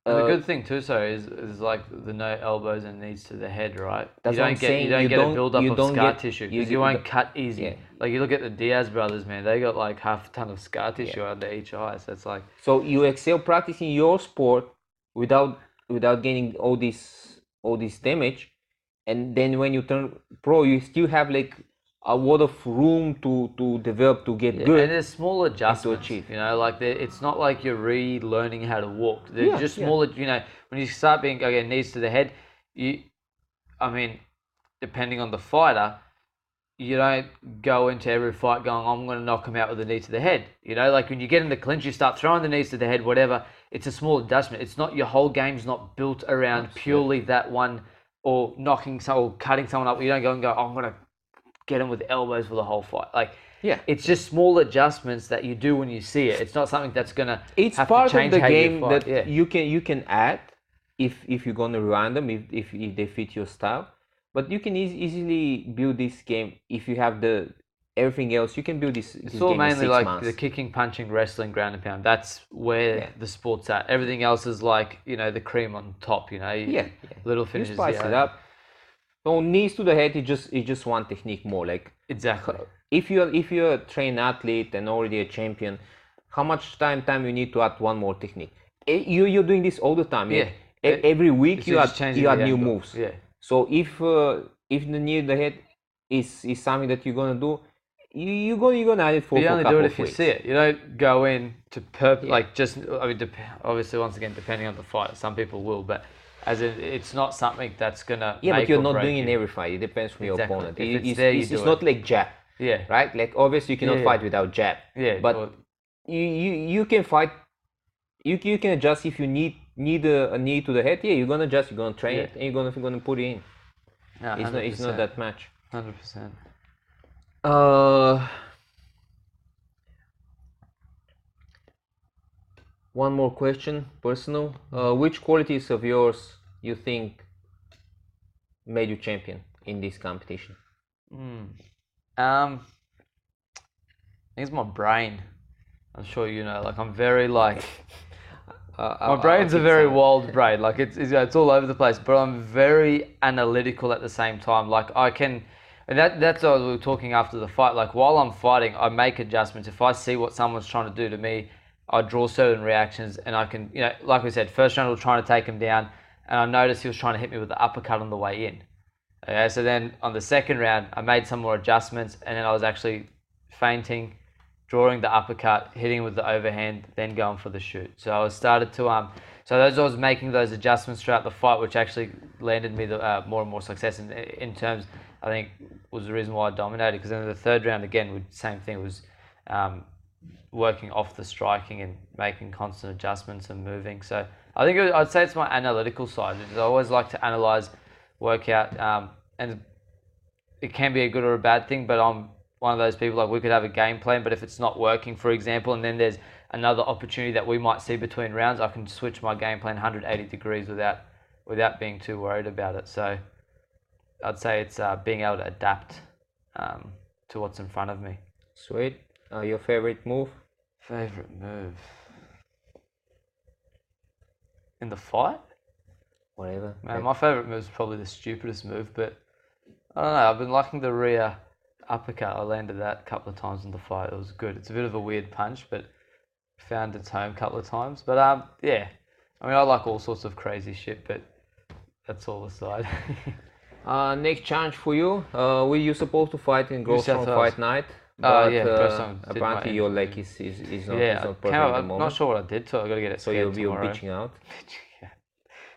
And the good thing too, is like the no elbows and knees to the head, right? That's you what I'm saying. You don't get a build up of scar get, tissue because you won't cut easy. Yeah. Like you look at the Diaz brothers, man, they got like half a ton of scar tissue under each eye. So it's like so you excel practicing your sport without getting all this damage, and then when you turn pro, you still have like a lot of room to develop to get good. And there's small adjustments, you know, like it's not like you're relearning how to walk. They're just small, you know, when you start being, again, knees to the head, I mean, depending on the fighter, you don't go into every fight going, I'm going to knock him out with a knee to the head. You know, like when you get in the clinch, you start throwing the knees to the head, whatever. It's a small adjustment. It's not, your whole game's not built around purely that one or knocking someone or cutting someone up. You don't go and go, I'm going to get him with elbows for the whole fight. Like, it's just small adjustments that you do when you see it. It's not something that's gonna. It's have part to change of the how game you fight. that you can add if you're gonna run them if they fit your style. But you can easily build this game if you have the everything else. You can build this. It's all mainly like months. the kicking, punching, wrestling, ground and pound. That's where the sport's at. Everything else is like, you know, the cream on top. You know, little finishes. You spice it up. So knees to the head, it's just one technique more. Like exactly. If you're a trained athlete and already a champion, how much time you need to add one more technique? You're doing this all the time. Every week you add new moves. Yeah. So if the knee to the head is something that you're gonna do, you're gonna add it for. You for only a couple do it if of you weeks. see it. You don't go in to like just. I mean, obviously, once again, depending on the fight, some people will, but. As in, it's not something that's gonna. Yeah, but you're not doing it in every fight. It depends from your opponent. It's not like jab. Yeah. Right. Like obviously you cannot fight without jab. Yeah. But you can fight. You can adjust if you need a knee to the head. Yeah, you're gonna adjust. You're gonna train it, and you're gonna put it in. No, it's not that much. 100%. One more question, personal. Which qualities of yours you think made you champion in this competition? I think it's my brain. I'm sure you know. Like I'm very like. My brain's a very wild brain. Like it's all over the place. But I'm very analytical at the same time. Like I can. And that's what we were talking after the fight. Like while I'm fighting, I make adjustments. If I see what someone's trying to do to me, I draw certain reactions, and I can, you know, like we said, first round I was trying to take him down, and I noticed he was trying to hit me with the uppercut on the way in. Okay, so then on the second round, I made some more adjustments, and then I was actually feinting, drawing the uppercut, hitting with the overhand, then going for the shoot. So I started to so I was making those adjustments throughout the fight, which actually landed me the more and more success in terms. I think was the reason why I dominated, because in the third round again, same thing, was working off the striking and making constant adjustments and moving. So I think I'd say it's my analytical side. I always like to analyze, work out, and it can be a good or a bad thing, but I'm one of those people, like we could have a game plan, but if it's not working, for example, and then there's another opportunity that we might see between rounds, I can switch my game plan 180 degrees without being too worried about it. So I'd say it's being able to adapt to what's in front of me. Sweet. Your favorite move? Favorite move in the fight? Whatever. Man, my favorite move is probably the stupidest move, but I don't know. I've been liking the rear uppercut. I landed that a couple of times in the fight. It was good. It's a bit of a weird punch, but found its home a couple of times. But yeah. I mean, I like all sorts of crazy shit, but that's all aside. Next challenge for you. Were you supposed to fight in Grosjean Fight Night? but yeah, first time did my apparently your injury. leg is Yeah, not came perfect up, at the I'm moment. not sure what I did to it. I got to get it So scanned you'll be tomorrow. bitching out. Yeah.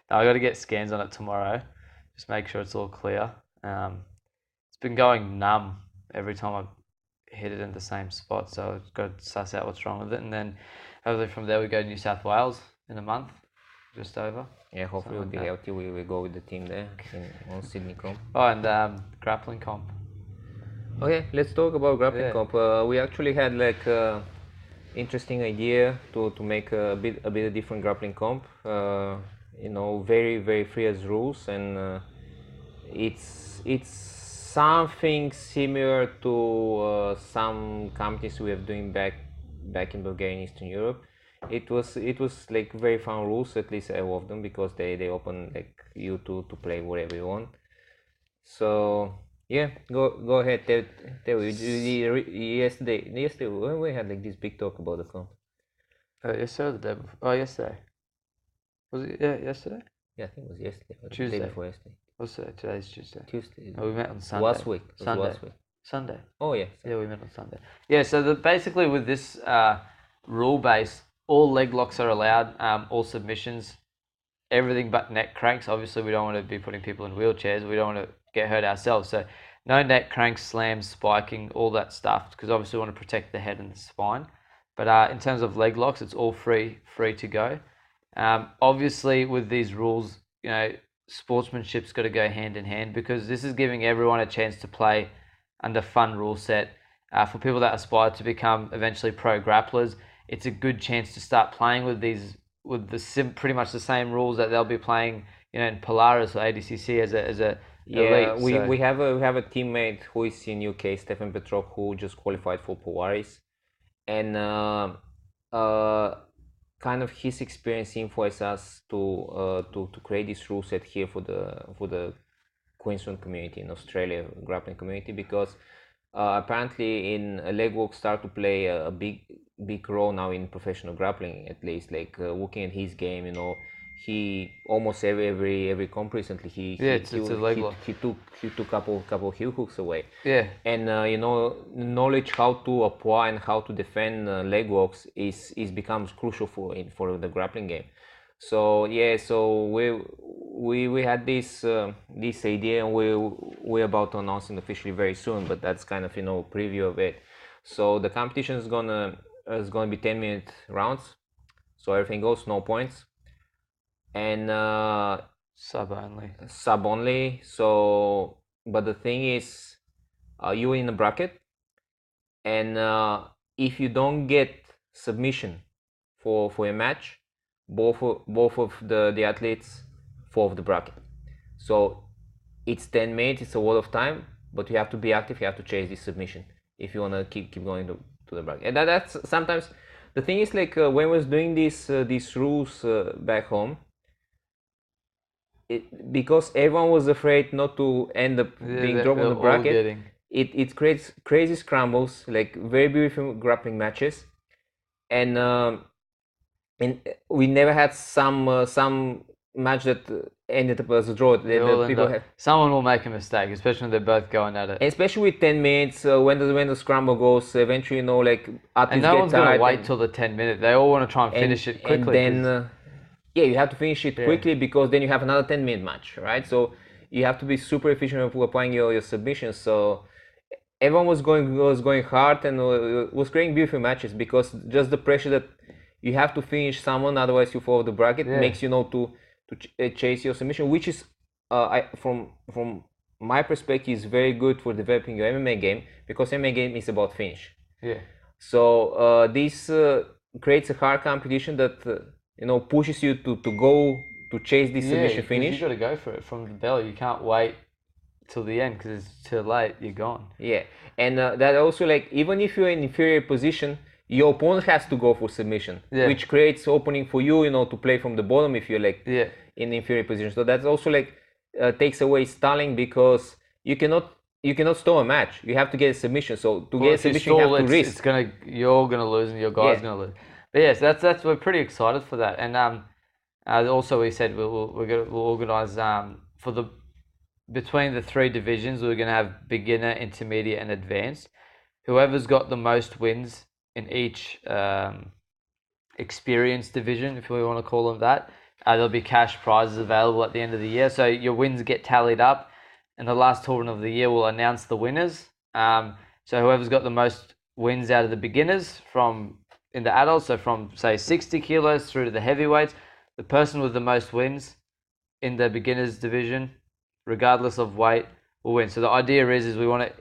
No, I got to get scans on it tomorrow. Just make sure it's all clear. It's been going numb every time I hit it in the same spot, so I've got to suss out what's wrong with it, and then hopefully from there we go to New South Wales in a month, just over. Yeah, hopefully we'll be healthy. We go with the team there on Sydney comp. Oh, and grappling comp. Okay, let's talk about grappling comp. We actually had like interesting idea to make a bit of different grappling comp. You know, very free as rules, and it's something similar to some companies we have doing back in Bulgaria and Eastern Europe. It was like very fun rules, at least I love them, because they open like you to play whatever you want. So yeah, go ahead. Tell yesterday when we had like this big talk about the comp. Yesterday or the day before? Oh, yesterday. Was it? Yeah, yesterday? Yeah, I think it was yesterday. Or Tuesday. The day before yesterday. What's today? Today's Tuesday. Tuesday. Oh, we met on Sunday. Last week. Sunday. Last week. Sunday. Oh yeah. Yeah, we met on Sunday. Yeah, so basically with this rule base, all leg locks are allowed, all submissions, everything but neck cranks. Obviously, we don't want to be putting people in wheelchairs. We don't want to get hurt ourselves. So no neck cranks, slams, spiking, all that stuff, because obviously we want to protect the head and the spine. But in terms of leg locks, it's all free to go. Obviously, with these rules, you know, sportsmanship's got to go hand in hand, because this is giving everyone a chance to play under fun rule set. For people that aspire to become eventually pro grapplers, it's a good chance to start playing with these pretty much the same rules that they'll be playing, you know, in Polaris or ADCC as a yeah. elite. We have a teammate who is in UK, Stefan Petrov, who just qualified for Polaris, and kind of his experience influenced us to create this rule set here for the Queensland community in Australia, grappling community, because apparently in legwork start to play a big role now in professional grappling, at least. Like looking at his game, you know, he almost every comp recently he took couple heel hooks away. Yeah, and you know, knowledge how to apply and how to defend leg walks is becomes crucial for the grappling game. So yeah, so we had this idea, and we're about to announce it officially very soon, but that's kind of, you know, preview of it. So the competition is gonna be 10-minute rounds, so everything goes, no points, and sub only. So but the thing is, you're in a bracket, and if you don't get submission for a match, both of the athletes fall off the bracket. So it's 10 minutes, it's a lot of time, but you have to be active, you have to chase this submission if you want to keep going to the bracket. And that's sometimes the thing is, like when I was doing these rules back home, because everyone was afraid not to end up being dropped on the bracket, it creates crazy scrambles, like very beautiful grappling matches, and we never had some match that ended up as a draw. Someone will make a mistake, especially when they're both going at it. And especially with 10 minutes, when the scramble goes, eventually, you know, like and no one's going to wait till the 10 minutes. They all want to try and finish it quickly. And then, yeah, you have to finish it quickly, because then you have another 10-minute match, right? So you have to be super efficient with applying your submissions. So everyone was going hard, and was creating beautiful matches, because just the pressure that you have to finish someone, otherwise you fall off the bracket, makes you know to chase your submission, which is from my perspective is very good for developing your MMA game, because MMA game is about finish. Yeah. So this creates a hard competition that you know, pushes you to go to chase this submission finish. You got to go for it from the belly. You can't wait till the end, because it's too late. You're gone. Yeah, and that also, like, even if you're in inferior position, your opponent has to go for submission, which creates opening for you, you know, to play from the bottom if you're like in inferior position. So that's also like takes away stalling, because you cannot stall a match. You have to get a submission. So to get a submission, you have to risk. You're gonna lose, and your guy's gonna lose. But yes, that's we're pretty excited for that. And also we said we'll organise between the three divisions, we're gonna have beginner, intermediate, and advanced. whoever's got the most wins in each experience division, if we want to call them that, there'll be cash prizes available at the end of the year. So your wins get tallied up, and the last tournament of the year will announce the winners. So whoever's got the most wins out of the beginners in the adults, so from say 60 kilos through to the heavyweights, the person with the most wins in the beginners division, regardless of weight, will win. So the idea is we want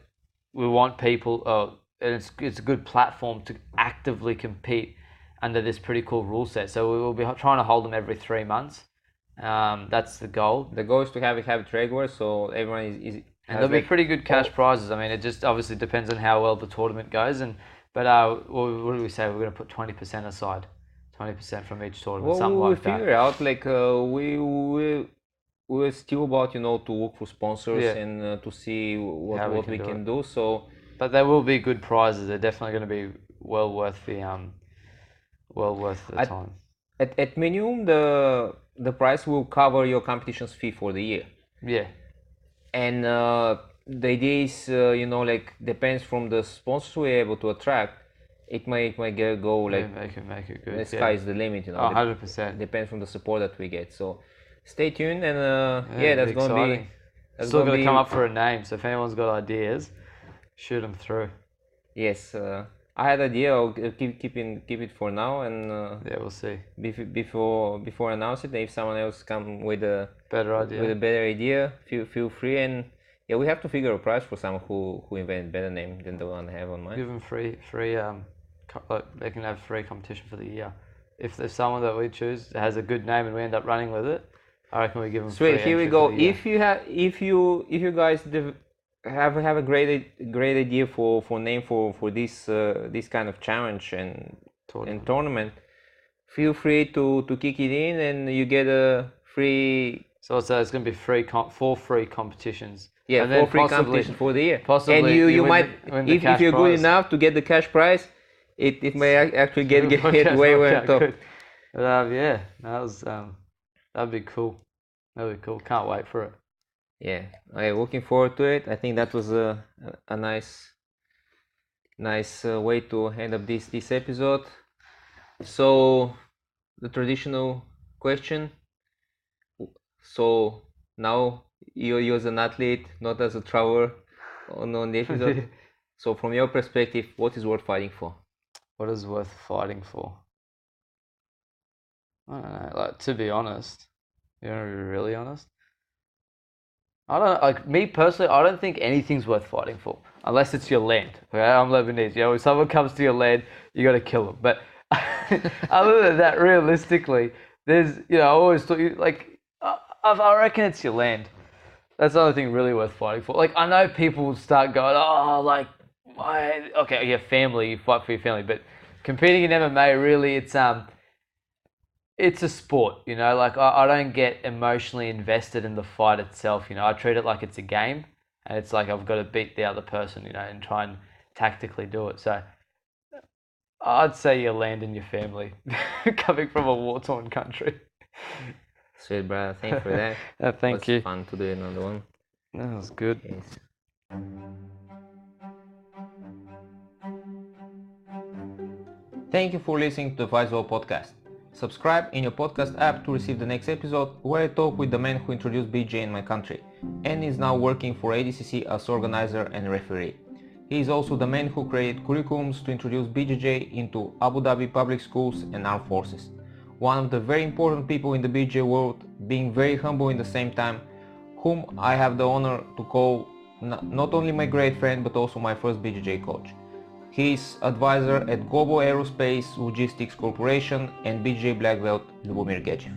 people, and it's a good platform to actively compete under this pretty cool rule set. So we will be trying to hold them every 3 months. That's the goal. The goal is to have it regular, so everyone is and there'll be pretty good cash prizes. I mean, it just obviously depends on how well the tournament goes. But what do we say? We're going to put 20% aside, 20% from each tournament. Well, we'll like figure out. Like we're still about to look for sponsors and to see what we can do. So, but there will be good prizes. They're definitely going to be well worth the time. At minimum, the price will cover your competition's fee for the year. Yeah. And the idea is, like depends from the sponsors we're able to attract. It might go like make it good. The sky is the limit, 100%. Depends from the support that we get. So stay tuned, and that's going to be. Still going to come up for a name. So if anyone's got ideas, shoot them through. Yes, I had an idea. I'll keep it for now, and we'll see. Before announce it, if someone else come with a better idea, feel free. And we have to figure a price for someone who invent better name than the one I have on mine. Give them free. They can have free competition for the year. If there's someone that we choose that has a good name and we end up running with it, I reckon we give them. Sweet. Here we go. If you guys have a great idea for name for this kind of challenge and tournament, feel free to kick it in, and you get a free. So it's going to be four free competitions. Yeah, and 4 free competitions for the year. Possibly, and you might, if you're good enough to get the cash prize, it may actually get way on top. That'd be cool. Can't wait for it. Yeah, I'm looking forward to it. I think that was a nice way to end up this episode. So the traditional question. So now you as an athlete, not as a traveler, on the episode. So from your perspective, what is worth fighting for? What is worth fighting for? I don't know. Like, to be honest, you want to be really honest? I don't like me personally. I don't think anything's worth fighting for unless it's your land. Okay, I'm Lebanese. If someone comes to your land, you got to kill them. But other than that, realistically, there's I always thought I reckon it's your land. That's the only thing really worth fighting for. Like, I know people will start going, family, you fight for your family, but competing in MMA, really, it's a sport, like I don't get emotionally invested in the fight itself, I treat it like it's a game, and it's like I've got to beat the other person, and try and tactically do it. So I'd say your land and your family, coming from a war-torn country. Sweet, brother. Thanks for that. Thank you. It was fun to do another one. That was good. Yes. Thank you for listening to the Featherweight podcast. Subscribe in your podcast app to receive the next episode, where I talk with the man who introduced BJ in my country and is now working for ADCC as organizer and referee. He is also the man who created curriculums to introduce BJJ into Abu Dhabi public schools and armed forces. One of the very important people in the BJJ world, being very humble in the same time, whom I have the honor to call not only my great friend but also my first BJJ coach. He is advisor at Global Aerospace Logistics Corporation and BJJ Black Belt Lubomir Gechev.